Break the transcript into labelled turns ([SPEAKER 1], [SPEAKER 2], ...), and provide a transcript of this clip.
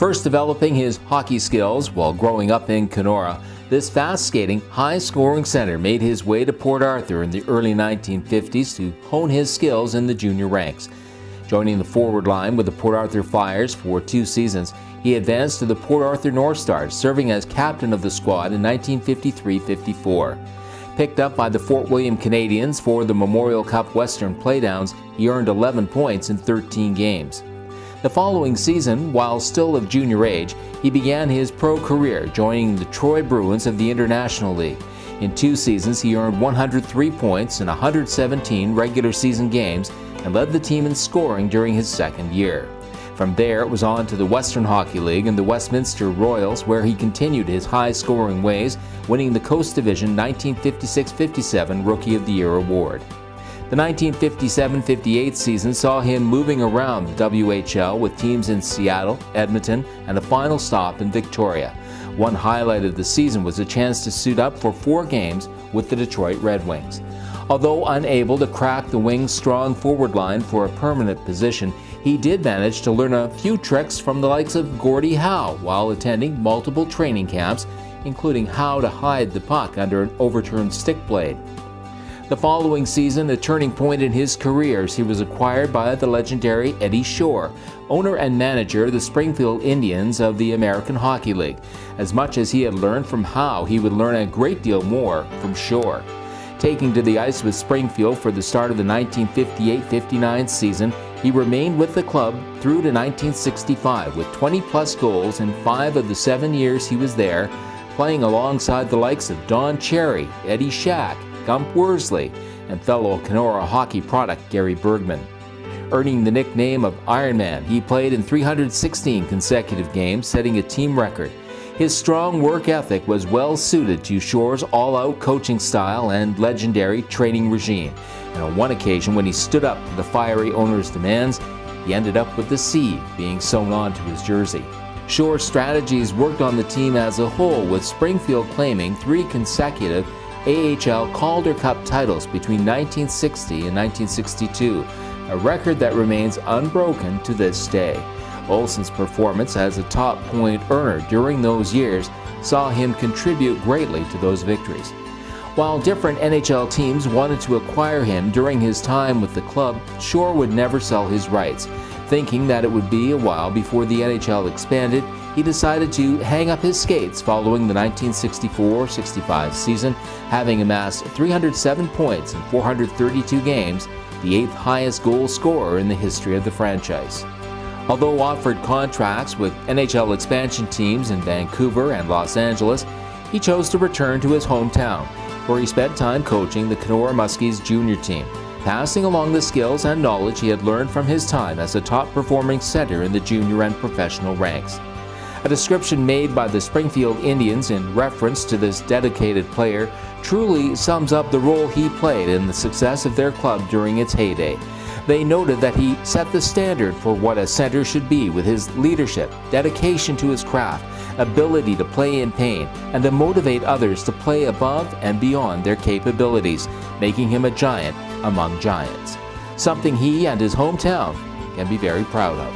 [SPEAKER 1] First developing his hockey skills while growing up in Kenora, this fast-skating, high-scoring center made his way to Port Arthur in the early 1950s to hone his skills in the junior ranks. Joining the forward line with the Port Arthur Flyers for 2 seasons, he advanced to the Port Arthur North Stars, serving as captain of the squad in 1953-54. Picked up by the Fort William Canadiens for the Memorial Cup Western Playdowns, he earned 11 points in 13 games. The following season, while still of junior age, he began his pro career, joining the Troy Bruins of the International League. In 2 seasons, he earned 103 points in 117 regular season games and led the team in scoring during his second year. From there, it was on to the Western Hockey League and the Westminster Royals, where he continued his high-scoring ways, winning the Coast Division 1956-57 Rookie of the Year award. The 1957-58 season saw him moving around the WHL with teams in Seattle, Edmonton, and a final stop in Victoria. One highlight of the season was a chance to suit up for 4 games with the Detroit Red Wings. Although unable to crack the Wings' strong forward line for a permanent position, he did manage to learn a few tricks from the likes of Gordie Howe while attending multiple training camps, including how to hide the puck under an overturned stick blade. The following season, a turning point in his career, as he was acquired by the legendary Eddie Shore, owner and manager of the Springfield Indians of the American Hockey League. As much as he had learned from Howe, he would learn a great deal more from Shore. Taking to the ice with Springfield for the start of the 1958-59 season, he remained with the club through to 1965 with 20-plus goals in 5 of the 7 years he was there, playing alongside the likes of Don Cherry, Eddie Shack, Gump Worsley, and fellow Kenora hockey product Gary Bergman. Earning the nickname of Iron Man, he played in 316 consecutive games, setting a team record. His strong work ethic was well suited to Shore's all-out coaching style and legendary training regime. And on one occasion, when he stood up to the fiery owner's demands, he ended up with the C being sewn onto his jersey. Shore's strategies worked on the team as a whole, with Springfield claiming 3 consecutive AHL Calder Cup titles between 1960 and 1962, a record that remains unbroken to this day. Olson's performance as a top point earner during those years saw him contribute greatly to those victories. While different NHL teams wanted to acquire him during his time with the club, Shore would never sell his rights. Thinking that it would be a while before the NHL expanded, he decided to hang up his skates following the 1964-65 season, having amassed 307 points in 432 games, the 8th highest goal scorer in the history of the franchise. Although offered contracts with NHL expansion teams in Vancouver and Los Angeles, he chose to return to his hometown, where he spent time coaching the Kenora Muskies junior team, passing along the skills and knowledge he had learned from his time as a top-performing center in the junior and professional ranks. A description made by the Springfield Indians in reference to this dedicated player truly sums up the role he played in the success of their club during its heyday. They noted that he set the standard for what a center should be, with his leadership, dedication to his craft, ability to play in pain, and to motivate others to play above and beyond their capabilities, making him a giant among giants. Something he and his hometown can be very proud of.